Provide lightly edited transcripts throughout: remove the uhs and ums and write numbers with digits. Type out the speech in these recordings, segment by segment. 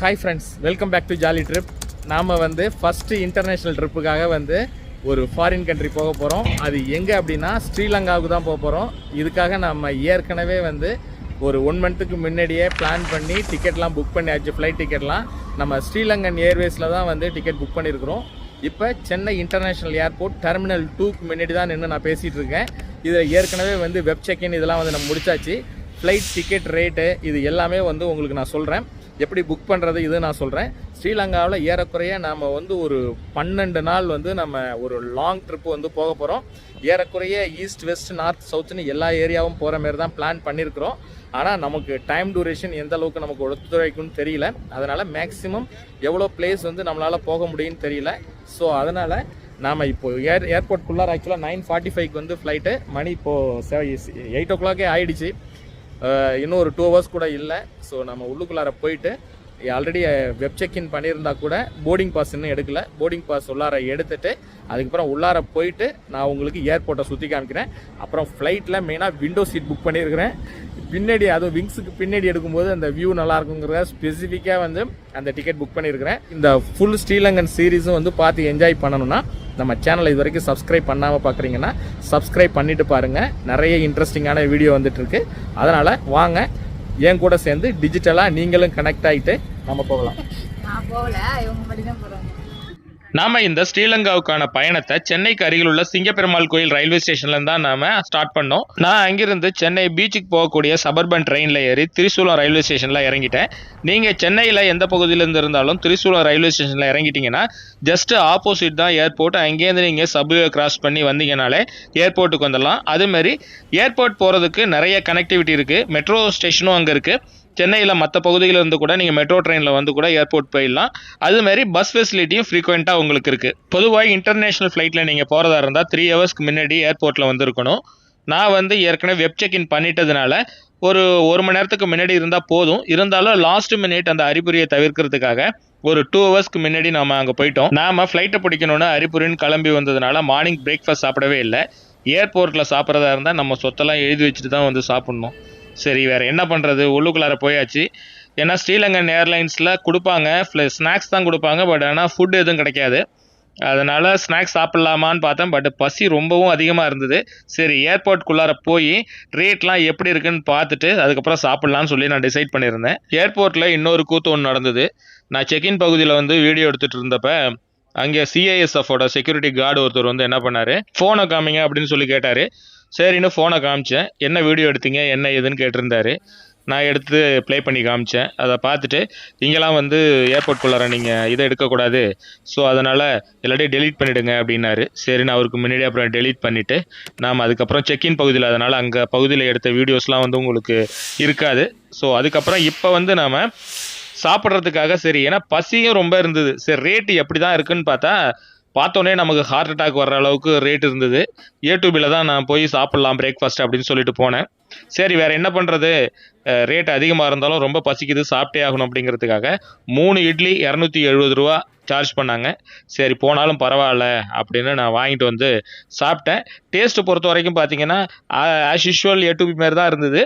Hi friends, welcome back to jolly trip. நாம் first international ட்ரிப்புக்காக ஒரு ஃபாரின் கண்ட்ரி போக போகிறோம். அது எங்கே அப்படின்னா ஸ்ரீலங்காவுக்கு தான் போக போகிறோம். இதுக்காக நம்ம ஏற்கனவே ஒரு 1 மந்த்துக்கு முன்னாடியே பிளான் பண்ணி டிக்கெட்லாம் புக் பண்ணியாச்சு. ஃப்ளைட் டிக்கெட்லாம் நம்ம ஸ்ரீலங்கன் ஏர்வேஸில் தான் டிக்கெட் புக் பண்ணியிருக்கிறோம். இப்போ சென்னை இன்டர்நேஷ்னல் ஏர்போர்ட் டெர்மினல் 2க்கு முன்னாடி தான் நின்று நான் பேசிகிட்டு இருக்கேன். இதில் ஏற்கனவே வெப் செக்இன் இதெல்லாம் நம்ம முடிச்சாச்சு. ஃப்ளைட் டிக்கெட் ரேட்டு இது எல்லாமே உங்களுக்கு நான் சொல்கிறேன். எப்படி புக் பண்ணுறது இது நான் சொல்கிறேன். ஸ்ரீலங்காவில் ஏறக்குறைய நாம் ஒரு 12 நாள் நம்ம ஒரு லாங் ட்ரிப்பு போக போகிறோம். ஏறக்குறைய ஈஸ்ட் வெஸ்ட் நார்த் சவுத்துன்னு எல்லா ஏரியாவும் போகிற மாரி தான் பிளான் பண்ணியிருக்கிறோம். ஆனால் நமக்கு டைம் டூரேஷன் எந்த அளவுக்கு நமக்கு ஒத்துழைக்கும்னு தெரியல. அதனால் மேக்ஸிமம் எவ்வளோ பிளேஸ் நம்மளால் போக முடியும்னு தெரியல. ஸோ அதனால் நாம் இப்போது ஏர்போர்ட்குள்ளார ஆக்சுவலாக 9:45க்கு ஃப்ளைட்டு. மணி இப்போது 8 o'clock ஆகிடுச்சு. இன்னும் ஒரு 2 hours கூட இல்லை. ஸோ நம்ம உள்ளுக்குள்ளார போயிட்டு ஆல்ரெடி வெப் செக்இன் பண்ணியிருந்தா கூட போர்டிங் பாஸ் இன்னும் எடுக்கலை. போர்டிங் பாஸ் உள்ளார எடுத்துகிட்டு அதுக்கப்புறம் உள்ளார போயிட்டு நான் உங்களுக்கு ஏர்போர்ட்டை சுற்றி காமிக்கிறேன். அப்புறம் ஃப்ளைட்டில் மெயினாக விண்டோ சீட் புக் பண்ணியிருக்கிறேன். பின்னாடி அதுவும் விங்ஸுக்கு பின்னாடி எடுக்கும்போது அந்த வியூ நல்லா இருக்குங்கிறத ஸ்பெசிஃபிக்காக அந்த டிக்கெட் புக் பண்ணியிருக்கிறேன். இந்த ஃபுல் ஸ்ரீலங்கன் சீரீஸும் பார்த்து என்ஜாய் பண்ணணும்னா நம்ம சேனலை இது வரைக்கும் சப்ஸ்கிரைப் பண்ணாமல் பார்க்குறீங்கன்னா சப்ஸ்கிரைப் பண்ணிவிட்டு பாருங்கள். நிறைய இன்ட்ரெஸ்டிங்கான வீடியோ வந்துட்டுருக்கு. அதனால் வாங்க என் கூட சேர்ந்து டிஜிட்டலாக நீங்களும் கனெக்ட் ஆகிட்டு நம்ம போகலாம். நாம் இந்த ஸ்ரீலங்காவுக்கான பயணத்தை சென்னைக்கு அருகில் உள்ள சிங்கப்பெருமாள் கோயில் ரயில்வே ஸ்டேஷன்ல தான் நாம ஸ்டார்ட் பண்ணோம். நான் அங்கிருந்து சென்னை பீச்சுக்கு போகக்கூடிய சபர்பன் ட்ரெயினில் ஏறி திரிசூலம் ரயில்வே ஸ்டேஷனில் இறங்கிட்டேன். நீங்கள் சென்னையில் எந்த பகுதியிலேருந்து இருந்தாலும் திரிசூலம் ரயில்வே ஸ்டேஷனில் இறங்கிட்டீங்கன்னா ஜஸ்ட் ஆப்போசிட் தான் ஏர்போர்ட். அங்கேருந்து நீங்கள் சப்வே கிராஸ் பண்ணி வந்தீங்கனாலே ஏர்போர்ட்டுக்கு வந்துடலாம். அதுமாரி ஏர்போர்ட் போகிறதுக்கு நிறைய கனெக்டிவிட்டி இருக்குது. மெட்ரோ ஸ்டேஷனும் அங்கே இருக்குது. சென்னையில் மற்ற பகுதியில் இருந்து கூட நீங்கள் மெட்ரோ ட்ரெயினில் கூட ஏர்போர்ட் போயிடலாம். அதுமாரி பஸ் ஃபெசிலிட்டியும் ஃப்ரீக்வெண்ட்டாக உங்களுக்கு இருக்குது. பொதுவாக இன்டர்நேஷ்னல் ஃப்ளைட்டில் நீங்கள் போகிறதா இருந்தால் 3 hours முன்னாடி ஏர்போர்ட்டில் இருக்கணும். நான் ஏற்கனவே வெப் செக்இன் பண்ணிட்டதுனால ஒரு 1 மணி நேரத்துக்கு முன்னாடி இருந்தால் போதும். இருந்தாலும் லாஸ்ட் மினிட் அந்த அறிகுறியை தவிர்க்கிறதுக்காக ஒரு 2 hours முன்னாடி நாம் அங்கே போயிட்டோம். நாம் ஃப்ளைட்டை பிடிக்கணும்னு அறிகுறின்னு கிளம்பி வந்ததுனால மார்னிங் பிரேக்ஃபாஸ்ட் சாப்பிடவே இல்லை. ஏர்போர்ட்டில் சாப்பிட்றதா இருந்தால் நம்ம சொத்தெல்லாம் எழுதி வச்சுட்டு தான் சாப்பிட்ணும். சரி, வேறு என்ன பண்ணுறது, உள்ளுக்குள்ளார போயாச்சு. ஏன்னா ஸ்ரீலங்கன் ஏர்லைன்ஸில் கொடுப்பாங்க, ஸ்நாக்ஸ் தான் கொடுப்பாங்க. பட் ஆனால் ஃபுட் எதுவும் கிடைக்காது. அதனால் ஸ்நாக்ஸ் சாப்பிட்லாமான்னு பார்த்தேன். பட் பசி ரொம்பவும் அதிகமாக இருந்தது. சரி, ஏர்போர்ட்குள்ளார போய் ரேட்லாம் எப்படி இருக்குன்னு பார்த்துட்டு அதுக்கப்புறம் சாப்பிட்லான்னு சொல்லி நான் டிசைட் பண்ணியிருந்தேன். ஏர்போர்ட்டில் இன்னொரு கூத்து ஒன்று நடந்தது. நான் செக்இன் பகுதியில் வீடியோ எடுத்துகிட்டு இருந்தப்ப அங்கே சிஐஎஸ்எஃபோட செக்யூரிட்டி கார்டு ஒருத்தர் என்ன பண்ணார், ஃபோனை காமிங்க அப்படின்னு சொல்லி கேட்டார். சரின்னு ஃபோனை காமிச்சேன். என்ன வீடியோ எடுத்தீங்க என்ன ஏதுன்னு கேட்டிருந்தாரு. நான் எடுத்து ப்ளே பண்ணி காமிச்சேன். அதை பார்த்துட்டு இங்கெல்லாம் ஏர்போர்ட்குள்ளார நீங்கள் இதை எடுக்கக்கூடாது, ஸோ அதனால் எல்லாத்தையும் டெலீட் பண்ணிவிடுங்க அப்படின்னாரு. சரின்னு அவருக்கு முன்னாடி அப்புறம் டெலீட் பண்ணிவிட்டு நாம் அதுக்கப்புறம் செக்இன் பகுதியில், அதனால் அங்கே பகுதியில் எடுத்த வீடியோஸ்லாம் உங்களுக்கு இருக்காது. ஸோ அதுக்கப்புறம் இப்போ நாம் சாப்பிட்றதுக்காக சரி, ஏன்னா பசியும் ரொம்ப இருந்தது. சரி, ரேட்டு எப்படி தான் இருக்குன்னு பார்த்தோன்னே நமக்கு ஹார்ட் அட்டாக் வர்ற அளவுக்கு ரேட் இருந்தது. ஏ2பியில் தான் நான் போய் சாப்பிட்லாம் பிரேக்ஃபாஸ்ட் அப்படின்னு சொல்லிட்டு போனேன். சரி, வேறு என்ன பண்ணுறது, ரேட் அதிகமாக இருந்தாலும் ரொம்ப பசிக்குது, சாப்பிட்டே ஆகணும் அப்படிங்கிறதுக்காக 3 இட்லி 270 ரூபா சார்ஜ் பண்ணாங்க. சரி, போனாலும் பரவாயில்ல அப்படின்னு நான் வாங்கிட்டு சாப்பிட்டேன். டேஸ்ட்டு பொறுத்த வரைக்கும் பார்த்தீங்கன்னா ஆஸ் யூஷுவல் ஏ2பி மாரி தான் இருந்தது.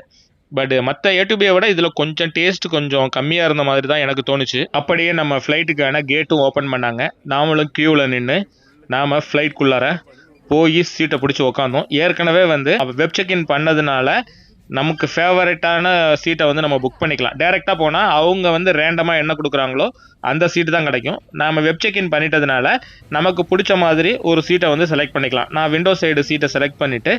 பட் மற்ற ஏ2பியை விட இதில் கொஞ்சம் டேஸ்ட் கொஞ்சம் கம்மியாக இருந்த மாதிரி தான் எனக்கு தோணுச்சு. அப்படியே நம்ம ஃப்ளைட்டுக்கான கேட்டும் ஓப்பன் பண்ணாங்க. நாமளும் க்யூவில் நின்று நாம் ஃப்ளைட்குள்ளார போய் சீட்டை பிடிச்சி உக்காந்தோம். ஏற்கனவே வெப் செக்இன் பண்ணதுனால நமக்கு ஃபேவரட்டான சீட்டை நம்ம புக் பண்ணிக்கலாம். டேரெக்டாக போனால் அவங்க ரேண்டமாக என்ன கொடுக்குறாங்களோ அந்த சீட்டு தான் கிடைக்கும். நாம் வெப் செக்இன் பண்ணிட்டதுனால நமக்கு பிடிச்ச மாதிரி ஒரு சீட்டை செலக்ட் பண்ணிக்கலாம். நான் விண்டோ சைடு சீட்டை செலக்ட் பண்ணிவிட்டு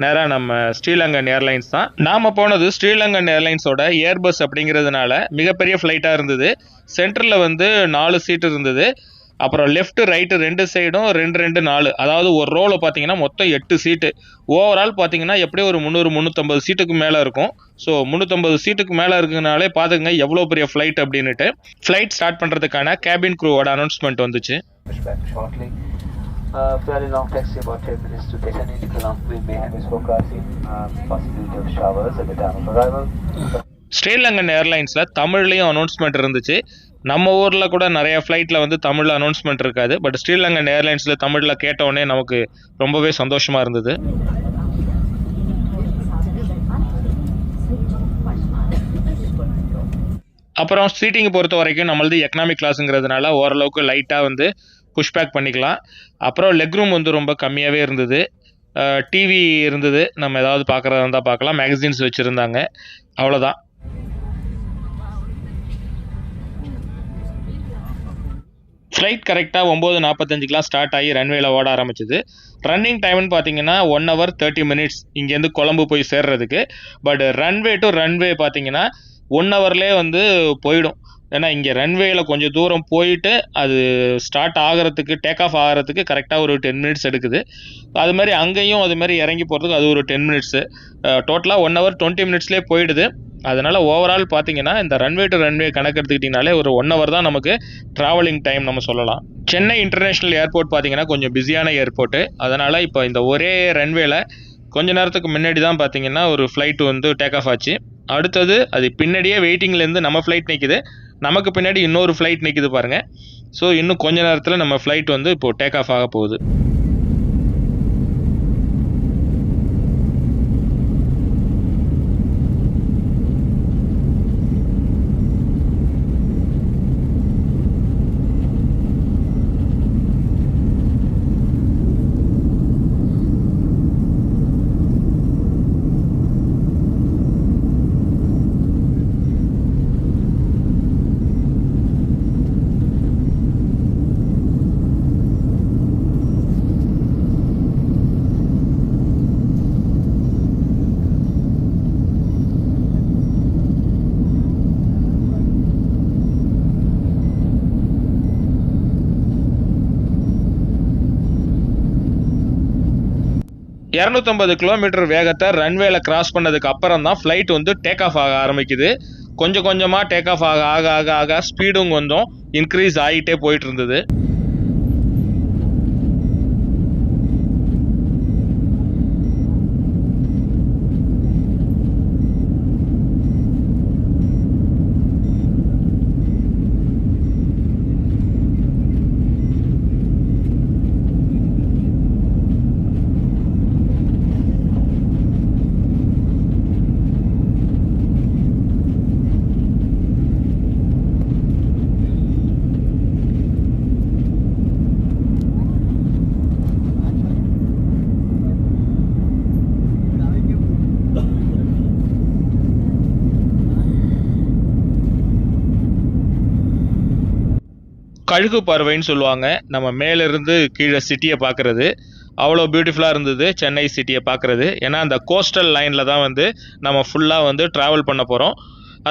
நேராக நம்ம ஸ்ரீலங்கன் ஏர்லைன்ஸ் தான். நாம் போனது ஸ்ரீலங்கன் ஏர்லைன்ஸோட ஏர்பஸ் அப்படிங்கிறதுனால மிகப்பெரிய ஃப்ளைட்டாக இருந்தது. சென்டரில் 4 சீட்டு இருந்தது. அப்புறம் லெஃப்ட் ரைட்டு 2 சைடும் 2 4, அதாவது ஒரு ரோவில் பார்த்தீங்கன்னா மொத்தம் 8 சீட்டு. ஓவரால் பார்த்தீங்கன்னா எப்படியும் ஒரு 300-350 சீட்டுக்கு மேலே இருக்கும். ஸோ 350 சீட்டுக்கு மேலே இருக்குனாலே பார்த்துங்க எவ்வளோ பெரிய ஃப்ளைட் அப்படின்னுட்டு. ஃப்ளைட் ஸ்டார்ட் பண்ணுறதுக்கான கேபின் க்ரூவோட அனௌன்ஸ்மெண்ட் வந்துச்சு. Fairly long taxi, about 10 minutes to Deccan in Colombo. We may have is forecasting possibility of showers at the time of arrival. Sri Lankan ஏர்லைன்ஸில் தமிழ்லேயும் அனௌன்ஸ்மெண்ட் இருந்துச்சு. நம்ம ஊரில் கூட நிறைய ஃப்ளைட்டில் தமிழில் அனௌன்ஸ்மெண்ட் இருக்காது. பட் ஸ்ரீலங்கன் ஏர்லைன்ஸில் தமிழில் கேட்டவுடனே நமக்கு ரொம்பவே சந்தோஷமாக இருந்தது. அப்புறம் சீட்டிங் பொறுத்த வரைக்கும் நம்மளது எக்கனாமிக் கிளாஸுங்கிறதுனால ஓரளவுக்கு லைட்டாக வந்து புஷ் பேக் பண்ணிக்கலாம். அப்புறம் லெக் ரூம் வந்து ரொம்ப கம்மியாகவே இருந்தது. டிவி இருந்தது, நம்ம ஏதாவது பார்க்குறதா இருந்தால் பார்க்கலாம். மேகசின்ஸ் வச்சுருந்தாங்க, அவ்வளோதான். ஃப்ளைட் கரெக்டாக 9:45க்குலாம் ஸ்டார்ட் ஆகி ரன்வேல ஓட ஆரம்பிச்சது. ரன்னிங் டைம்னு பார்த்தீங்கன்னா 1 hour 30 minutes இங்கேருந்து கொழம்பு போய் சேர்றதுக்கு. பட் ரன்வே டு ரன்வே பார்த்தீங்கன்னா 1 hourலேயே வந்து போயிடும். ஏன்னா இங்கே ரன்வேல கொஞ்சம் தூரம் போயிட்டு அது ஸ்டார்ட் ஆகிறதுக்கு, டேக் ஆஃப் ஆகிறதுக்கு கரெக்டாக ஒரு 10 minutes எடுக்குது. அது மாதிரி அங்கேயும் அது மாதிரி இறங்கி போகிறதுக்கு அது ஒரு 10 minutes. டோட்டலாக 1 hour 20 minutesலேயே போயிடுது. அதனால் ஓவரால் பார்த்தீங்கன்னா இந்த ரன்வே டு ரன்வே கணக்கு எடுத்துக்கிட்டிங்கனாலே ஒரு 1 hour தான் நமக்கு ட்ராவலிங் டைம் நம்ம சொல்லலாம். சென்னை இன்டர்நேஷ்னல் ஏர்போர்ட் பார்த்தீங்கன்னா கொஞ்சம் பிஸியான ஏர்போர்ட்டு. அதனால் இப்போ இந்த ஒரே ரன்வேல கொஞ்ச நேரத்துக்கு முன்னாடி தான் பார்த்தீங்கன்னா ஒரு ஃப்ளைட் வந்து டேக் ஆஃப் ஆச்சு. அடுத்தது அது பின்னாடியே வெயிட்டிங்லேருந்து நம்ம ஃப்ளைட் நிற்கிது, நமக்கு பின்னாடி இன்னொரு ஃப்ளைட் நிற்கிது பாருங்கள். ஸோ இன்னும் கொஞ்ச நேரத்தில் நம்ம ஃப்ளைட் வந்து இப்போது டேக் ஆஃப் ஆக போகுது. $250 கிலோமீட்டர் வேகத்தை ரன்வேல கிராஸ் பண்ணதுக்கு அப்புறம் தான் ஃப்ளைட் வந்து டேக் ஆஃப் ஆக ஆரம்பிக்குது. கொஞ்சம் கொஞ்சமாக டேக் ஆஃப் ஆக ஆக ஆக ஆக ஸ்பீடும் கொஞ்சம் இன்க்ரீஸ் ஆகிட்டே போயிட்டு இருந்தது. கழுகு பறவைன்னு சொல்லுவாங்க, நம்ம மேலிருந்து கீழே சிட்டியை பார்க்குறது. அவ்வளோ பியூட்டிஃபுல்லாக இருந்தது சென்னை சிட்டியை பார்க்குறது. ஏன்னா அந்த கோஸ்டல் லைனில் தான் வந்து நம்ம ஃபுல்லாக வந்து ட்ராவல் பண்ண போகிறோம்.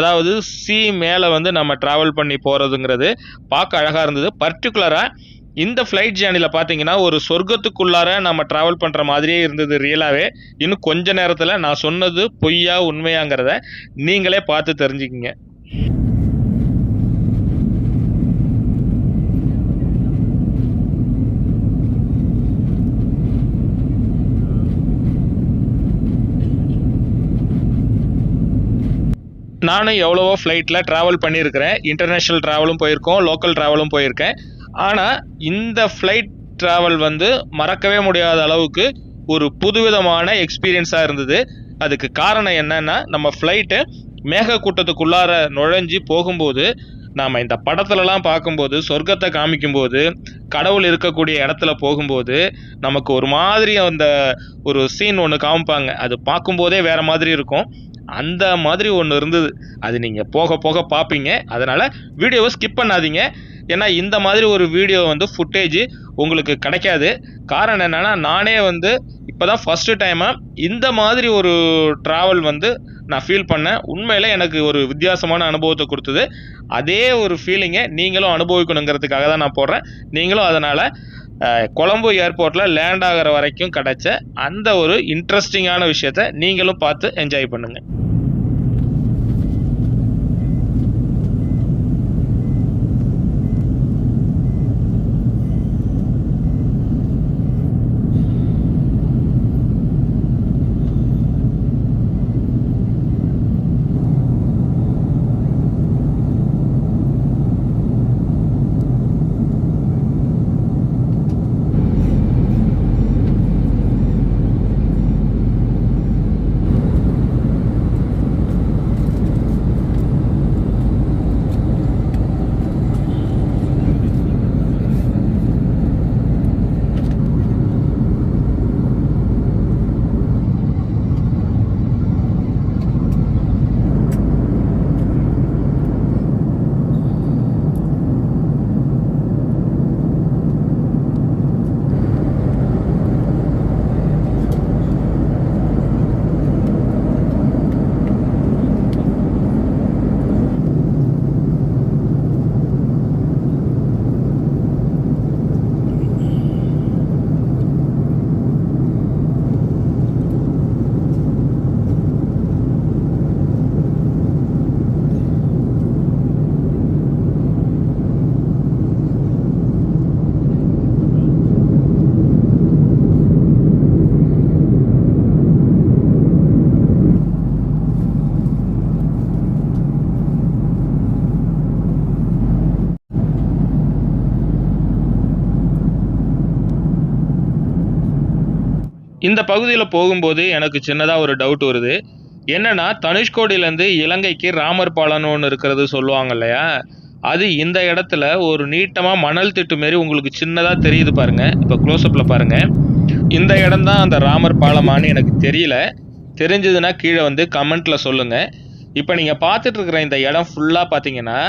அதாவது சி மேலே வந்து நம்ம ட்ராவல் பண்ணி போகிறதுங்கிறது பார்க்க அழகாக இருந்தது. பர்டிகுலராக இந்த ஃப்ளைட் ஜேர்னியில் பார்த்தீங்கன்னா ஒரு சொர்க்கத்துக்குள்ளார நம்ம ட்ராவல் பண்ணுற மாதிரியே இருந்தது ரியலாகவே. இன்னும் கொஞ்ச நேரத்தில் நான் சொன்னது பொய்யா உண்மையாங்கிறத நீங்களே பார்த்து தெரிஞ்சுக்கிங்க. நானும் எவ்வளவோ ஃப்ளைட்டில் ட்ராவல் பண்ணியிருக்கிறேன். இன்டர்நேஷ்னல் ட்ராவலும் போயிருக்கோம், லோக்கல் ட்ராவலும் போயிருக்கேன். ஆனால் இந்த ஃப்ளைட் ட்ராவல் வந்து மறக்கவே முடியாத அளவுக்கு ஒரு புதுவிதமான எக்ஸ்பீரியன்ஸாக இருந்தது. அதுக்கு காரணம் என்னன்னா, நம்ம ஃப்ளைட்டு மேகக்கூட்டத்துக்குள்ளார நுழைஞ்சி போகும்போது, நாம் இந்த படத்துலலாம் பார்க்கும்போது சொர்க்கத்தை காமிக்கும்போது, கடவுள் இருக்கக்கூடிய இடத்துல போகும்போது நமக்கு ஒரு மாதிரி அந்த ஒரு சீன் ஒன்று காமிப்பாங்க. அது பார்க்கும்போதே வேறு மாதிரி இருக்கும். அந்த மாதிரி ஒன்று இருந்தது. அது நீங்கள் போக போக பார்ப்பீங்க. அதனால் வீடியோவை ஸ்கிப் பண்ணாதீங்க. ஏன்னா இந்த மாதிரி ஒரு வீடியோ வந்து ஃபுட்டேஜ் உங்களுக்கு கிடைக்காது. காரணம் என்னென்னா, நானே வந்து இப்போ தான் ஃபஸ்ட்டு டைமாக இந்த மாதிரி ஒரு ட்ராவல் வந்து நான் ஃபீல் பண்ணேன். உண்மையில் எனக்கு ஒரு வித்தியாசமான அனுபவத்தை கொடுத்தது. அதே ஒரு ஃபீலிங்கை நீங்களும் அனுபவிக்கணுங்கிறதுக்காக தான் நான் போடுறேன். நீங்களும் அதனால் கொலம்போ ஏர்போர்ட்டில் லேண்ட் ஆகிற வரைக்கும் கிடைச்ச அந்த ஒரு இன்ட்ரெஸ்டிங்கான விஷயத்தை நீங்களும் பார்த்து என்ஜாய் பண்ணுங்கள். இந்த பகுதியில் போகும்போது எனக்கு சின்னதாக ஒரு டவுட் வருது. என்னன்னா, தனுஷ்கோடியிலேருந்து இலங்கைக்கு ராமர் பாலம்னு ஒன்று இருக்கிறது சொல்லுவாங்க இல்லையா? அது இந்த இடத்துல ஒரு நீட்டமாக மணல் திட்டு மாரி உங்களுக்கு சின்னதாக தெரியுது பாருங்க. இப்போ க்ளோஸ்அப்பில் பாருங்க. இந்த இடம் தான் அந்த ராமர் பாலமான்னு எனக்கு தெரியல. தெரிஞ்சதுன்னா கீழே வந்து கமெண்ட்டில் சொல்லுங்கள். இப்போ நீங்கள் பார்த்துட்டு இருக்கிற இந்த இடம் ஃபுல்லாக பார்த்தீங்கன்னா,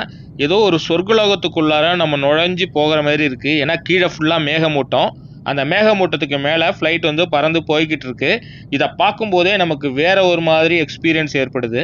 ஏதோ ஒரு சொர்க்கலோகத்துக்குள்ளார நம்ம நுழைஞ்சு போகிற மாதிரி இருக்குது. ஏன்னா கீழே ஃபுல்லாக மேகமூட்டம். அந்த மேகமூட்டத்துக்கு மேலே ஃப்ளைட் வந்து பறந்து போய்கிட்டு இருக்கு. இதை பார்க்கும்போதே நமக்கு வேற ஒரு மாதிரி எக்ஸ்பீரியன்ஸ் ஏற்படுது.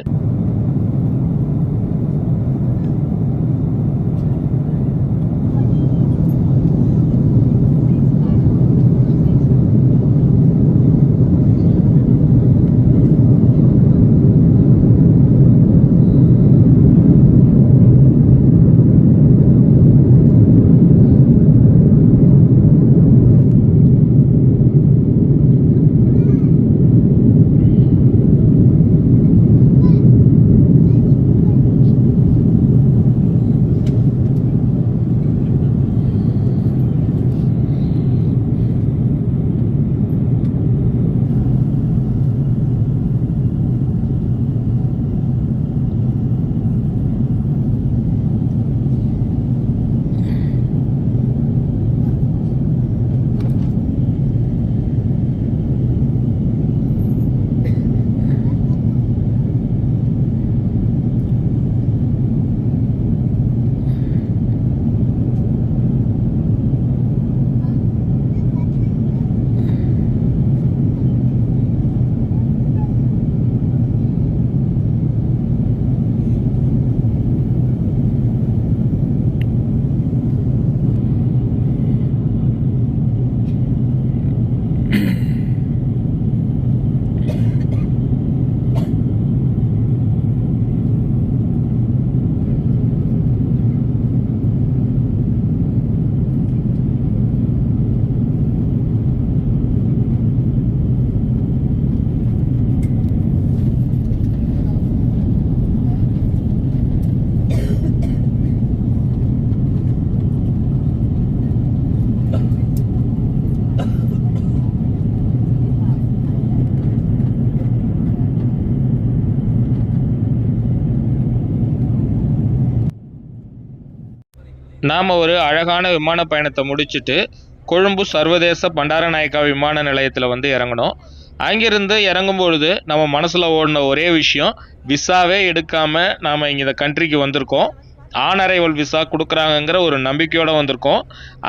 நாம் ஒரு அழகான விமான பயணத்தை முடிச்சுட்டு கொழும்பு சர்வதேச பண்டாரநாயக்கா விமான நிலையத்தில் வந்து இறங்கணும். அங்கிருந்து இறங்கும்பொழுது நம்ம மனசில் ஓடின ஒரே விஷயம், விசாவே எடுக்காமல் நாம் இங்கே இந்த கண்ட்ரிக்கு வந்திருக்கோம். ஆன் அரைவல் விசா கொடுக்குறாங்கங்கிற ஒரு நம்பிக்கையோடு வந்திருக்கோம்.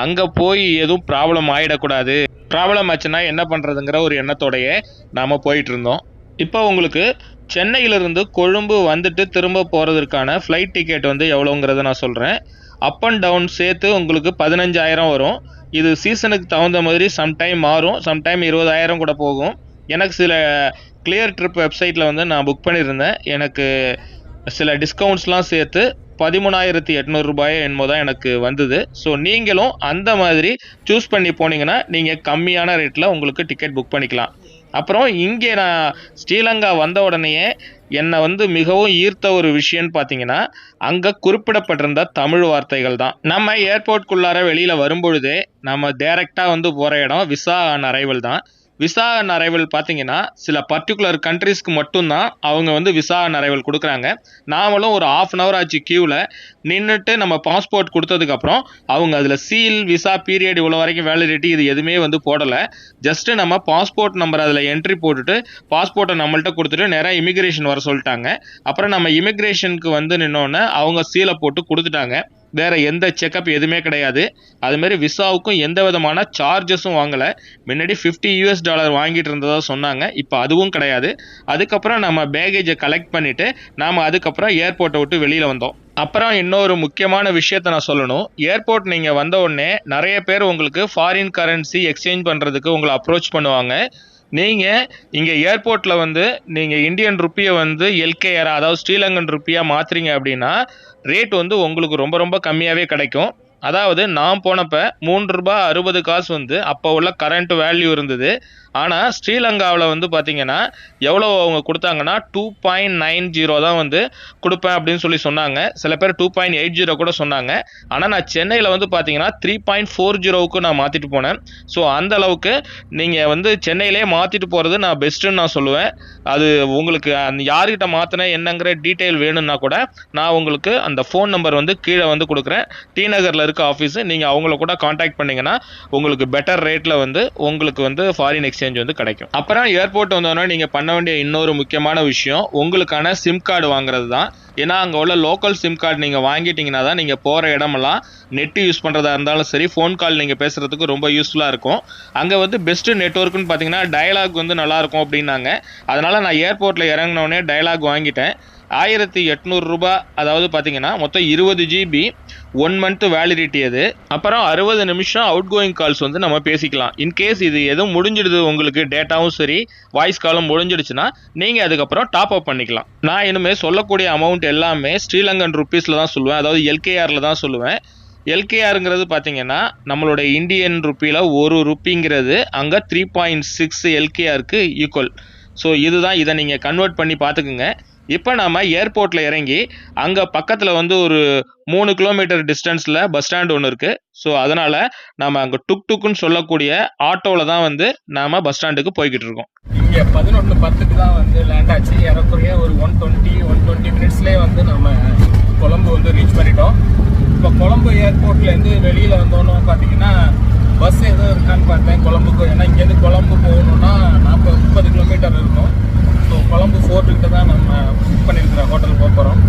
அங்கே போய் எதுவும் ப்ராப்ளம் ஆகிடக்கூடாது, ப்ராப்ளம் ஆச்சுன்னா என்ன பண்ணுறதுங்கிற ஒரு எண்ணத்தோடையே நாம் போயிட்டு இருந்தோம். இப்போ உங்களுக்கு சென்னையிலிருந்து கொழும்பு வந்துட்டு திரும்ப போகிறதுக்கான ஃப்ளைட் டிக்கெட் வந்து எவ்வளோங்கிறத நான் சொல்கிறேன். அப் அண்ட் டவுன் சேர்த்து உங்களுக்கு 15,000 வரும். இது சீசனுக்கு தகுந்த மாதிரி சம்டைம் மாறும், சம்டைம் 20,000 கூட போகும். எனக்கு சில கிளியர் ட்ரிப் வெப்சைட்டில் வந்து நான் புக் பண்ணியிருந்தேன். எனக்கு சில டிஸ்கவுண்ட்ஸ்லாம் சேர்த்து 13,800 ரூபாயோ என்னமோ தான் எனக்கு வந்தது. ஸோ நீங்களும் அந்த மாதிரி சூஸ் பண்ணி போனீங்கன்னா நீங்கள் கம்மியான ரேட்டில் உங்களுக்கு டிக்கெட் புக் பண்ணிக்கலாம். அப்புறம் இங்கே நான் ஸ்ரீலங்கா வந்த உடனேயே என்னை வந்து மிகவும் ஈர்த்த ஒரு விஷயம்னு பார்த்தீங்கன்னா, அங்கே குறிப்பிடப்பட்டிருந்த தமிழ் வார்த்தைகள் தான். நம்ம ஏர்போர்ட்குள்ளார வெளியில் வரும்பொழுதே நம்ம டைரெக்டாக வந்து போகிற இடம் விசா ஆன் அரைவல் தான். விசா ஆன் அரைவல் பார்த்தீங்கன்னா சில பர்டிகுலர் கண்ட்ரீஸ்க்கு மட்டும்தான் அவங்க வந்து விசா ஆன் அரைவல் கொடுக்குறாங்க. நாமளும் ஒரு 1/2 hour ஆச்சு க்யூவில் நின்றுட்டு நம்ம பாஸ்போர்ட் கொடுத்ததுக்கப்புறம் அவங்க அதில் சீல், விசா பீரியட், இவ்வளோ வரைக்கும் வேலிடிட்டி இது எதுவுமே வந்து போடலை. ஜஸ்ட்டு நம்ம பாஸ்போர்ட் நம்பர் அதில் என்ட்ரி போட்டுட்டு பாஸ்போர்ட்டை நம்மள்கிட்ட கொடுத்துட்டு நேராக இமிக்ரேஷன் வர சொல்லிட்டாங்க. அப்புறம் நம்ம இமிக்ரேஷனுக்கு வந்து நின்னோன்னே அவங்க சீலை போட்டு கொடுத்துட்டாங்க. வேறு எந்த செக்கப் எதுவுமே கிடையாது. அதுமாரி விசாவுக்கும் எந்த விதமான சார்ஜஸும் வாங்கலை. முன்னாடி $50 வாங்கிட்டு இருந்ததா சொன்னாங்க. இப்போ அதுவும் கிடையாது. அதுக்கப்புறம் நம்ம பேகேஜை கலெக்ட் பண்ணிவிட்டு நாம் அதுக்கப்புறம் ஏர்போர்ட்டை விட்டு வெளியில் வந்தோம். அப்புறம் இன்னொரு முக்கியமான விஷயத்தை நான் சொல்லணும். ஏர்போர்ட் நீங்கள் வந்த உடனே நிறைய பேர் உங்களுக்கு ஃபாரின் கரன்சி எக்ஸ்சேஞ்ச் பண்ணுறதுக்கு உங்களை அப்ரோச் பண்ணுவாங்க. நீங்கள் இங்கே ஏர்போர்ட்டில் வந்து நீங்கள் இந்தியன் ருப்பியை வந்து எல்கேஆர், அதாவது ஸ்ரீலங்கன் ருப்பியாக மாற்றுறீங்க அப்படின்னா ரேட் வந்து உங்களுக்கு ரொம்ப ரொம்ப கம்மியாகவே கிடைக்கும். அதாவது நான் போனப்போ ₹3.60 வந்து அப்போ உள்ள கரண்ட் வேல்யூ இருந்தது. ஆனால் ஸ்ரீலங்காவில் வந்து பார்த்தீங்கன்னா எவ்வளோ அவங்க கொடுத்தாங்கன்னா 2.90 தான் வந்து கொடுப்பேன் அப்படின்னு சொல்லி சொன்னாங்க. சில பேர் 2.80 கூட சொன்னாங்க. ஆனால் நான் சென்னையில் வந்து பார்த்தீங்கன்னா 3.40க்கு நான் மாற்றிட்டு போனேன். ஸோ அந்த அளவுக்கு நீங்கள் வந்து சென்னையிலே மாற்றிட்டு போகிறது நான் பெஸ்ட்டுன்னு நான் சொல்லுவேன். அது உங்களுக்கு அந்த யார்கிட்ட மாற்றினேன் என்னங்கிற டீட்டெயில் வேணும்னா கூட நான் உங்களுக்கு அந்த ஃபோன் நம்பர் வந்து கீழே வந்து கொடுக்குறேன். டி நகரில் இருக்க ஆஃபீஸு, நீங்கள் அவங்கள கூட காண்டாக்ட் பண்ணிங்கன்னா உங்களுக்கு பெட்டர் ரேட்டில் வந்து உங்களுக்கு வந்து ஃபாரின் எக்ஸ்சேஞ்ச் வந்து கிடைக்கும். அப்புறம் ஏர்போர்ட் வந்தோன்னா நீங்கள் பண்ண வேண்டிய இன்னொரு முக்கியமான விஷயம் உங்களுக்கான சிம் கார்டு வாங்குறது தான். ஏன்னா அங்கே உள்ள லோக்கல் சிம் கார்டு நீங்கள் வாங்கிட்டீங்கன்னா தான் நீங்கள் போகிற இடமெல்லாம் நெட்டு யூஸ் பண்ணுறதா இருந்தாலும் சரி, ஃபோன் கால் நீங்கள் பேசுகிறதுக்கு ரொம்ப யூஸ்ஃபுல்லாக இருக்கும். அங்கே வந்து பெஸ்ட்டு நெட்வொர்க்குன்னு பார்த்தீங்கன்னா டயலாக் வந்து நல்லாயிருக்கும் அப்படின்னாங்க. அதனால் நான் ஏர்போர்ட்டில் இறங்கினோடனே டயலாக் வாங்கிட்டேன். 1800 ரூபாய், அதாவது பார்த்தீங்கன்னா மொத்தம் 20 GB 1 மந்த் வேலிடிட்டி. அது அப்புறம் 60 நிமிஷம் அவுட் கோயிங் கால்ஸ் வந்து நம்ம பேசிக்கலாம். இன்கேஸ் இது எதுவும் முடிஞ்சிடுது, உங்களுக்கு டேட்டாவும் சரி வாய்ஸ் காலும் முடிஞ்சிடுச்சுன்னா நீங்கள் அதுக்கப்புறம் டாப் அப் பண்ணிக்கலாம். நான் இனிமேல் சொல்லக்கூடிய அமௌண்ட் எல்லாமே ஸ்ரீலங்கன் ருப்பீஸில் தான் சொல்லுவேன், அதாவது எல்கேஆரில் தான் சொல்லுவேன். எல்கேஆருங்கிறது பார்த்தீங்கன்னா நம்மளோட இந்தியன் ருப்பியில் ஒரு ருப்பிங்கிறது அங்கே 3.6 எல்கேஆருக்கு ஈக்குவல். ஸோ இதுதான், இதை நீங்கள் கன்வெர்ட் பண்ணி பார்த்துக்குங்க. இப்போ நம்ம ஏர்போர்ட்டில் இறங்கி அங்கே பக்கத்தில் வந்து ஒரு 3 கிலோமீட்டர் டிஸ்டன்ஸில் பஸ் ஸ்டாண்ட் ஒன்று இருக்குது. ஸோ அதனால் நம்ம அங்கே டுக்குன்னு சொல்லக்கூடிய ஆட்டோவில் தான் வந்து நாம் பஸ் ஸ்டாண்டுக்கு போய்கிட்டு இருக்கோம். இங்கே 11:10க்கு தான் வந்து லேண்ட் ஆச்சு. ஏறக்குறைய ஒரு 120 மினிட்ஸ்லேயே வந்து நம்ம கொழம்பு வந்து ரீச் பண்ணிட்டோம். இப்போ கொழம்பு ஏர்போர்ட்லேருந்து வெளியில் வந்தோன்னு பார்த்தீங்கன்னா பஸ் எதுவும் இருக்கான்னு பார்த்தேன் கொழம்புக்கு. ஏன்னா இங்கேருந்து கொழம்பு போகணுன்னா 30 கிலோமீட்டர் இருக்கும். ஸோ கொழம்பு ஃபோர்ட்டுக்கிட்ட தான் நம்ம புக் பண்ணியிருக்கிற ஹோட்டல் போகிறோம்.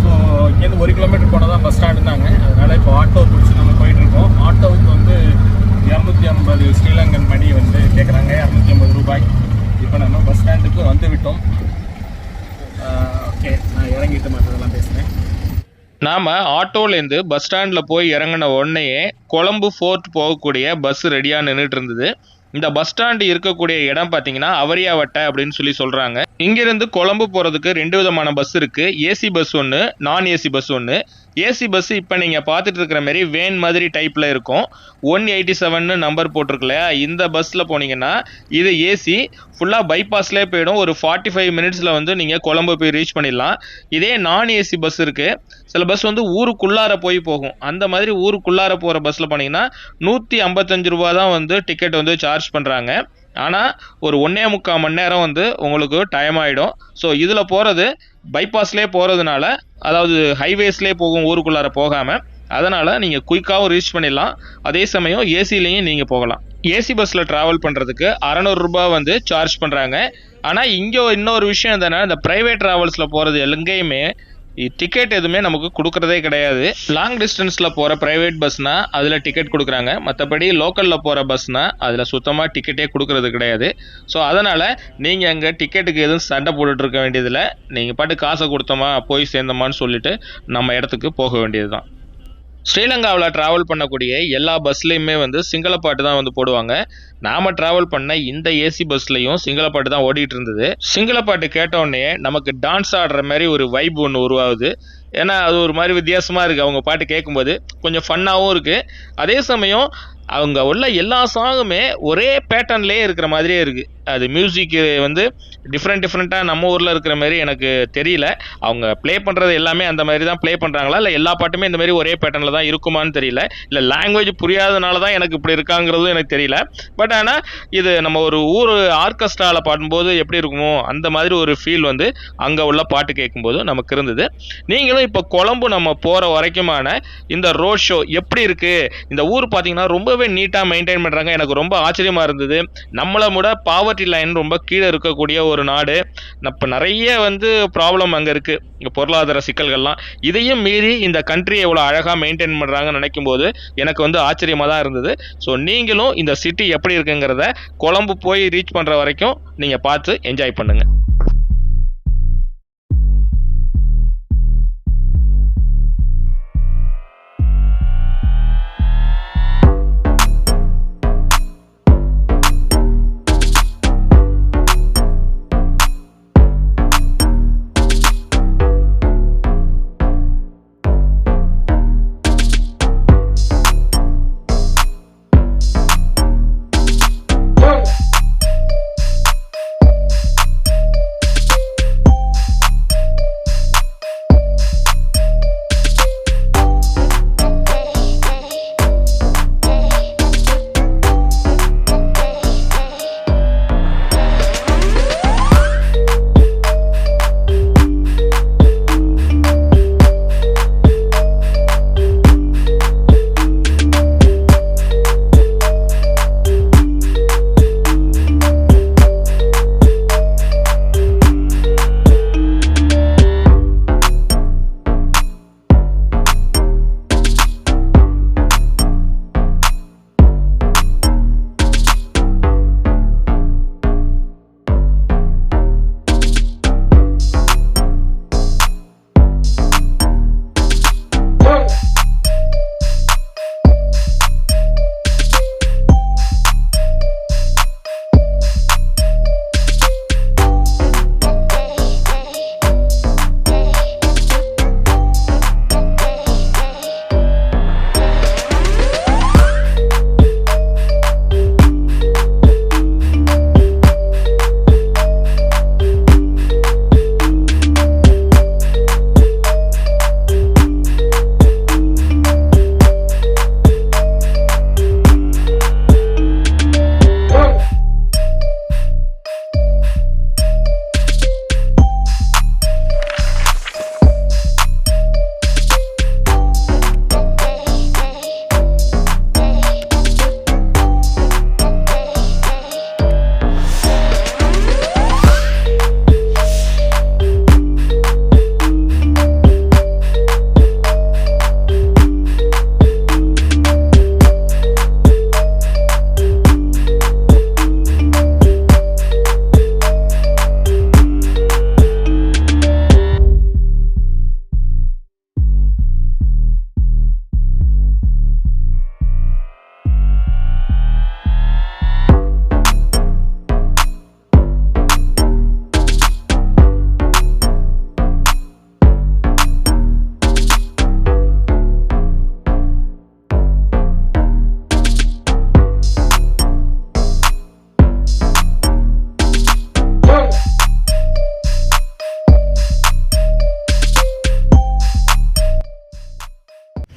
ஸோ இங்கேருந்து 1 கிலோமீட்டர் போனால் தான் பஸ் ஸ்டாண்ட் இருந்தாங்க. அதனால் இப்போ ஆட்டோ பிடிச்சி நம்ம போயிட்டுருக்கோம். ஆட்டோவுக்கு வந்து 250 ஸ்ரீலங்கன் மணி வந்து கேட்குறாங்க, 250 ரூபாய். இப்போ நம்ம பஸ் ஸ்டாண்டுக்கு வந்து விட்டோம். ஓகே, நான் இறங்கிட்டு மற்றதெல்லாம் பேசுகிறேன். நாம் ஆட்டோலேருந்து பஸ் ஸ்டாண்டில் போய் இறங்கின உடனேயே கொழம்பு ஃபோர்ட் போகக்கூடிய பஸ் ரெடியாக நின்றுட்டு இருந்தது. இந்த பஸ் ஸ்டாண்டு இருக்கக்கூடிய இடம் பார்த்தீங்கன்னா அவரியாவட்டை அப்படின்னு சொல்லி சொல்கிறாங்க. இங்கேருந்து கொழம்பு போகிறதுக்கு 2 விதமான பஸ் இருக்குது. ஏசி பஸ் ஒன்று, நான் ஏசி பஸ் ஒன்று. ஏசி பஸ் இப்போ நீங்கள் பார்த்துட்டு இருக்கிற மாதிரி வேன் மாதிரி டைப்பில் இருக்கும். 187ன்னு நம்பர் போட்டிருக்கலையா, இந்த பஸ்ஸில் போனீங்கன்னா இது ஏசி ஃபுல்லாக பைபாஸ்லேயே போயிடும். ஒரு 45 மினிட்ஸில் வந்து நீங்கள் கொழம்பு போய் ரீச் பண்ணிடலாம். இதே நான் ஏசி பஸ் இருக்குது. சில பஸ் வந்து ஊருக்குள்ளார போய் போகும். அந்த மாதிரி ஊருக்குள்ளார போகிற பஸ்ஸில் போனீங்கன்னா 155 ரூபா தான் வந்து டிக்கெட் வந்து சார்ஜ் பண்ணுறாங்க. ஆனால் ஒரு 1.25 மணி நேரம் வந்து உங்களுக்கு டைம் ஆகிடும். ஸோ இதில் போகிறது பைபாஸ்லேயே போகிறதுனால, அதாவது ஹைவேஸ்லேயே போகும் ஊருக்குள்ளார போகாமல், அதனால் நீங்கள் குயிக்காகவும் ரீச் பண்ணிடலாம். அதே சமயம் ஏசிலையும் நீங்கள் போகலாம். ஏசி பஸ்ஸில் ட்ராவல் பண்ணுறதுக்கு 600 ரூபாய் வந்து சார்ஜ் பண்ணுறாங்க. ஆனால் இங்கே இன்னொரு விஷயம் என்னன்னா, இந்த ப்ரைவேட் ட்ராவல்ஸில் போகிறது எங்கேயுமே டிக்கெட் எதுவுமே நமக்கு கொடுக்குறதே கிடையாது. லாங் டிஸ்டன்ஸில் போகிற ப்ரைவேட் பஸ்னால் அதில் டிக்கெட் கொடுக்குறாங்க. மற்றபடி லோக்கலில் போகிற பஸ்னால் அதில் சுத்தமாக டிக்கெட்டே கொடுக்குறது கிடையாது. ஸோ அதனால் நீங்கள் அங்கே டிக்கெட்டுக்கு எதுவும் சண்டை போட்டுட்ருக்க வேண்டியதில்லை. நீங்கள் பாட்டு காசை கொடுத்தோமா போய் சேர்ந்தோமான்னு சொல்லிட்டு நம்ம இடத்துக்கு போக வேண்டியது தான். ஸ்ரீலங்காவில் ட்ராவல் பண்ணக்கூடிய எல்லா பஸ்லேயுமே வந்து சிங்கள பாட்டு தான் வந்து போடுவாங்க. நாம் ட்ராவல் பண்ண இந்த ஏசி பஸ்லையும் சிங்கள பாட்டு தான் ஓடிட்டு இருந்தது. சிங்கள பாட்டு கேட்டோடனே நமக்கு டான்ஸ் ஆடுற மாதிரி ஒரு வைப் ஒன்று உருவாகுது. ஏன்னா அது ஒரு மாதிரி வித்தியாசமாக இருக்குது. அவங்க பாட்டு கேட்கும்போது கொஞ்சம் ஃபன்னாகவும் இருக்குது. அதே சமயம் அவங்க உள்ள எல்லா சாங்குமே ஒரே பேட்டர்ன்லேயே இருக்கிற மாதிரியே இருக்குது. அது மியூசிக்கு வந்து டிஃப்ரெண்ட்டாக நம்ம ஊரில் இருக்கிற மாதிரி எனக்கு தெரியல. அவங்க ப்ளே பண்ணுறது எல்லாமே அந்த மாதிரி தான் ப்ளே பண்ணுறாங்களா, இல்லை எல்லா பாட்டுமே இந்த மாதிரி ஒரே பேட்டர்னில் தான் இருக்குமான்னு தெரியல. இல்லை லாங்குவேஜ் புரியாதனால தான் எனக்கு இப்படி இருக்காங்கிறதும் எனக்கு தெரியல. பட் ஆனால் இது நம்ம ஒரு ஊர் ஆர்கெஸ்ட்ராவில் பாடும்போது எப்படி இருக்குமோ அந்த மாதிரி ஒரு ஃபீல் வந்து அங்கே உள்ள பாட்டு கேட்கும்போது நமக்கு இருந்தது. நீங்களும் இப்போ கொழம்பு நம்ம போகிற வரைக்குமான இந்த ரோட் ஷோ எப்படி இருக்குது, இந்த ஊர் பார்த்தீங்கன்னா ரொம்பவே நீட்டாக மெயின்டைன் பண்ணுறாங்க. எனக்கு ரொம்ப ஆச்சரியமாக இருந்தது. நம்மளை விட பாவர்ட்டி லைன் ரொம்ப கீழே இருக்கக்கூடிய ஒரு நாடு. இப்போ நிறைய வந்து ப்ராப்ளம் அங்கே இருக்குது, இங்கே பொருளாதார சிக்கல்கள்லாம். இதையும் மீறி இந்த கண்ட்ரியை எவ்வளோ அழகாக மெயின்டைன் பண்ணுறாங்கன்னு நினைக்கும் போது எனக்கு வந்து ஆச்சரியமாக தான் இருந்தது. ஸோ நீங்களும் இந்த சிட்டி எப்படி இருக்குங்கிறத கொழம்பு போய் ரீச் பண்ணுற வரைக்கும் நீங்கள் பார்த்து என்ஜாய் பண்ணுங்கள்.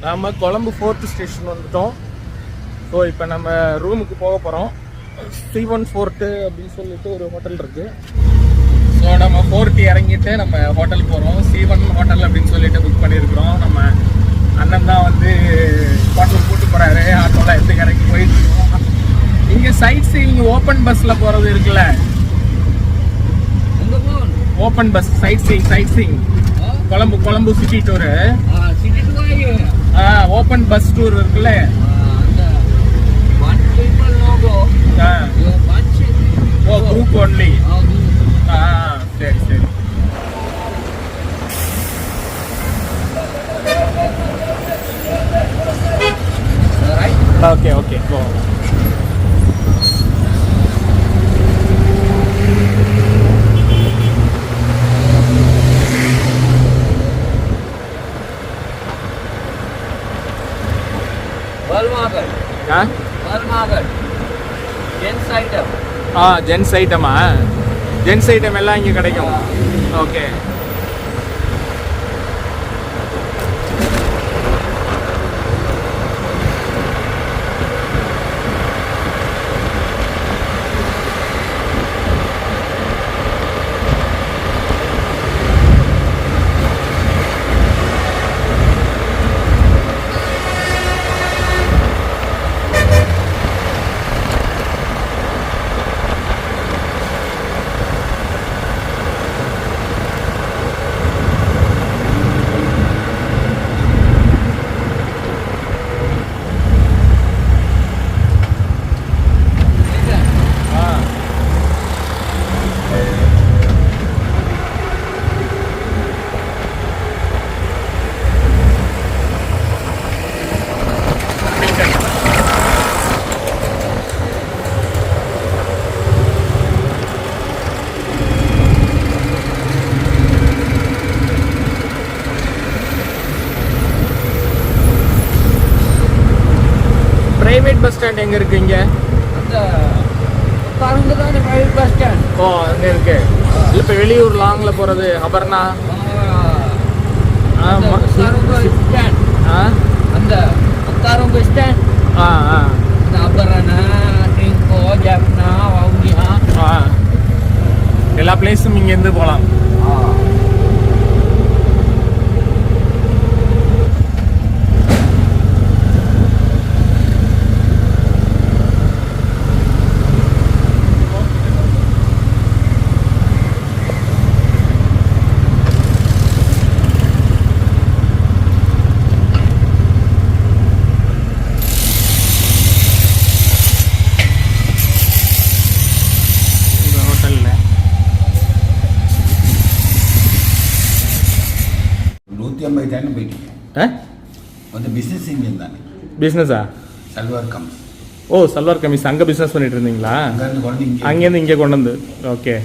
நாம் கொழம்பு 4th ஸ்டேஷன் வந்துட்டோம். ஸோ இப்போ நம்ம ரூமுக்கு போக போகிறோம். C1 Fort அப்படின்னு சொல்லிட்டு ஒரு ஹோட்டல் இருக்குது. ஸோ நம்ம 4T இறங்கிட்டு நம்ம ஹோட்டல் போகிறோம். C1 ஹோட்டல் அப்படின்னு சொல்லிட்டு புக் பண்ணியிருக்கிறோம். நம்ம அண்ணன் தான் வந்து ஹோட்டல் கூட்டு போகிறாரு. ஆட்டோவில் எடுத்து இறங்கி போயிட்டுருக்கோம். இங்கே சைட் சீயிங் ஓப்பன் பஸ்ஸில் போகிறது இருக்குல்ல, ஓப்பன் பஸ் சைட் சீயிங் கொழம்பு city tour, open bus tour இருக்குல்ல. ஓ குரூப் ஒன்லி. சரி சரி. ஓகே ஓகே கோ. ஜென்ஸ் ஐட்டமா? ஜென்ஸ் ஐட்டம் எல்லாம் இங்கே கிடைக்கும். ஓகே. பிரைவேட் பஸ் ஸ்டாண்ட் எங்கே இருக்குது? இங்கே அந்த பிரைவேட் பஸ் ஸ்டாண்ட். ஓ அங்கே இருக்கு. இல்லை இப்போ வெளியூர் லாங்கில் போகிறது அபர்ணா. ஸ்டாண்ட். அந்த உத்தாரம் பஸ் ஸ்டாண்ட். அந்த அபர்ணா, ட்ரிங்கோ, ஜப்னா, வவுனியா எல்லா பிளேஸும் இங்கேருந்து போகலாம். பிஸ்னஸா? ஓ சல்வார் கமிஸ் அங்கே பிஸ்னஸ் பண்ணிட்டு இருந்தீங்களா? அங்கேருந்து இங்கே கொண்டு வந்து. ஓகே.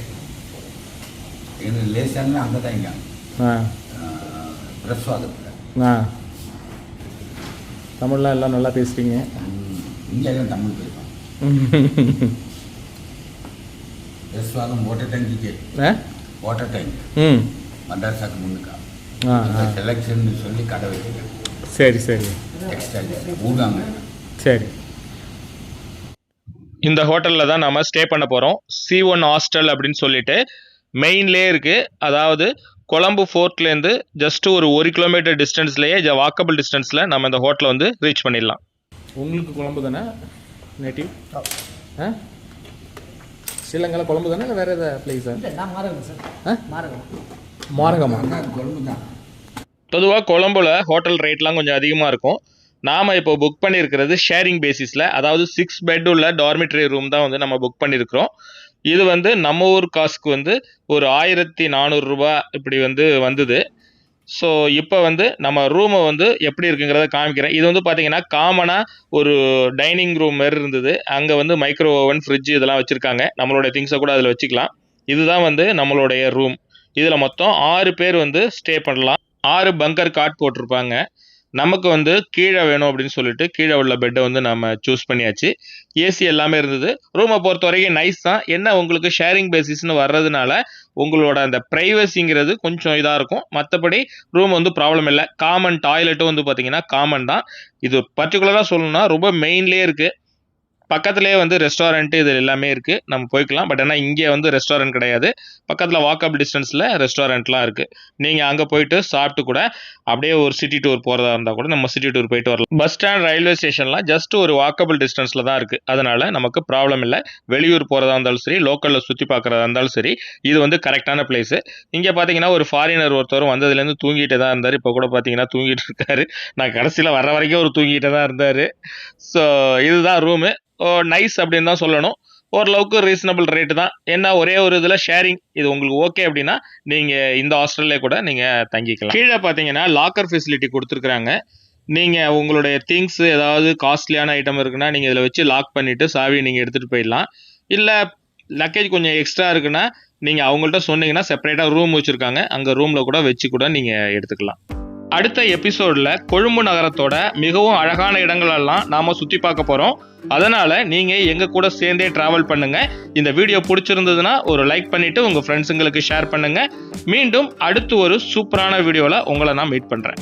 தமிழ்லாம் எல்லாம் நல்லா பேசுறீங்க. தமிழ் பேசுவாங்க. வாட்டர் டேங்க் மதரசாக்கு முன்னுக்கா செலக்ஷன் சொல்லி கடை வைக்கிறேன். சரி சரி. சரி. இந்த ஹோட்டலில் தான் நம்ம ஸ்டே பண்ண போகிறோம். C1 ஹாஸ்டல் அப்படின்னு சொல்லிட்டு மெயின்லேயே இருக்குது. அதாவது கொழம்பு ஃபோர்ட்லேருந்து ஜஸ்ட் ஒரு 1 கிலோமீட்டர் டிஸ்டன்ஸ்லேயே வாக்கபிள் டிஸ்டன்ஸில் நம்ம இந்த ஹோட்டலை வந்து ரீச் பண்ணிடலாம். உங்களுக்கு கொழம்பு தானே நேட்டிவ்? ஸ்ரீலங்காவில் கொழம்பு தானே இல்லை வேறு எதாவது பிளேஸா? மாரகமா? கொழம்பு தான். பொதுவாக கொழம்புல ஹோட்டல் ரேட்லாம் கொஞ்சம் அதிகமாக இருக்கும். நாம் இப்போ புக் பண்ணியிருக்கிறது ஷேரிங் பேசிஸில், அதாவது 6 பெட் உள்ள டார்மிட்டரி ரூம் தான் வந்து நம்ம புக் பண்ணியிருக்கிறோம். இது வந்து நம்ம ஊர் காசுக்கு வந்து ஒரு 1400 ரூபா இப்படி வந்து வந்தது. ஸோ இப்போ வந்து நம்ம ரூமை வந்து எப்படி இருக்குங்கிறத காமிக்கிறேன். இது வந்து பார்த்தீங்கன்னா காமனாக ஒரு டைனிங் ரூம் மாரி இருந்தது. அங்கே வந்து மைக்ரோ ஓவன், ஃப்ரிட்ஜ் இதெல்லாம் வச்சுருக்காங்க. நம்மளோட திங்ஸை கூட அதில் வச்சுக்கலாம். இதுதான் வந்து நம்மளுடைய ரூம். இதில் மொத்தம் 6 பேர் வந்து ஸ்டே பண்ணலாம். 6 பங்கர் காட் போட்டிருப்பாங்க. நமக்கு வந்து கீழே வேணும் அப்படின்னு சொல்லிட்டு கீழே உள்ள பெட்டை வந்து நம்ம சூஸ் பண்ணியாச்சு. ஏசி எல்லாமே இருந்தது. ரூமை பொறுத்த வரைக்கும் நைஸ் தான். என்ன உங்களுக்கு ஷேரிங் பேசிஸ்னு வர்றதுனால உங்களோட அந்த ப்ரைவசிங்கிறது கொஞ்சம் இதாக இருக்கும். மற்றபடி ரூம் வந்து ப்ராப்ளம் இல்லை. காமன் டாய்லெட்டும் வந்து பார்த்தீங்கன்னா காமன் தான். இது பர்டிகுலராக சொல்லணும்னா ரொம்ப மெயின்லேயே இருக்குது. பக்கத்துலேயே வந்து ரெஸ்டாரண்ட்டு இது எல்லாமே இருக்குது. நம்ம போய்க்கலாம். பட் ஆனால் இங்கே வந்து ரெஸ்டாரண்ட் கிடையாது. பக்கத்தில் வாக்கப் டிஸ்டன்ஸில் ரெஸ்டாரண்ட்லாம் இருக்குது. நீங்கள் அங்கே போயிட்டு சாப்பிட்டு கூட அப்படியே ஒரு சிட்டி டூர் போகிறதா இருந்தால் கூட நம்ம சிட்டி டூர் போயிட்டு வரலாம். பஸ் ஸ்டாண்ட் ரயில்வே ஸ்டேஷன்லாம் ஜஸ்ட் ஒரு வாக்கபிள் டிஸ்டன்ஸில் தான் இருக்குது. அதனால் நமக்கு ப்ராப்ளம் இல்லை. வெளியூர் போகிறதா இருந்தாலும் சரி, லோக்கலில் சுற்றி பார்க்குறதா இருந்தாலும் சரி, இது வந்து கரெக்டான பிளேஸு. இங்கே பார்த்தீங்கன்னா ஒரு ஃபாரினர் ஒருத்தர் வந்ததுலேருந்து தூங்கிட்டே தான் இருந்தார். இப்போ கூட பார்த்தீங்கன்னா தூங்கிட்டு இருக்காரு. நான் கடைசியில் வர வரைக்கும் ஒரு தூங்கிட்டே தான் இருந்தார். ஸோ இதுதான் ரூமு. நைஸ் அப்படின்னு தான் சொல்லணும். ஓரளவுக்கு ரீசனபிள் ரேட்டு தான். என்ன ஒரே ஒரு இதில் ஷேரிங் இது உங்களுக்கு ஓகே அப்படின்னா நீங்கள் இந்த ஹாஸ்டல்லே கூட நீங்கள் தங்கிக்கலாம். கீழே பார்த்தீங்கன்னா லாக்கர் ஃபெசிலிட்டி கொடுத்துருக்குறாங்க. நீங்கள் உங்களுடைய திங்ஸ் ஏதாவது காஸ்ட்லியான ஐட்டம் இருக்குன்னா நீங்கள் இதில் வச்சு லாக் பண்ணிவிட்டு சாவி நீங்கள் எடுத்துகிட்டு போயிடலாம். இல்லை லக்கேஜ் கொஞ்சம் எக்ஸ்ட்ரா இருக்குன்னா நீங்கள் அவங்கள்ட்ட சொன்னீங்கன்னா செப்பரேட்டாக ரூம் வச்சுருக்காங்க. அங்கே ரூமில் கூட வச்சு கூட நீங்கள் எடுத்துக்கலாம். அடுத்த எபிசோடில் கொழும்பு நகரத்தோட மிகவும் அழகான இடங்களெல்லாம் நாம் சுற்றி பார்க்க போகிறோம். அதனால் நீங்கள் எங்கள் கூட சேர்ந்தே ட்ராவல் பண்ணுங்கள். இந்த வீடியோ பிடிச்சிருந்ததுன்னா ஒரு லைக் பண்ணிவிட்டு உங்கள் ஃப்ரெண்ட்ஸுங்களுக்கு ஷேர் பண்ணுங்கள். மீண்டும் அடுத்து ஒரு சூப்பரான வீடியோவில் உங்களை நான் மீட் பண்ணுறேன்.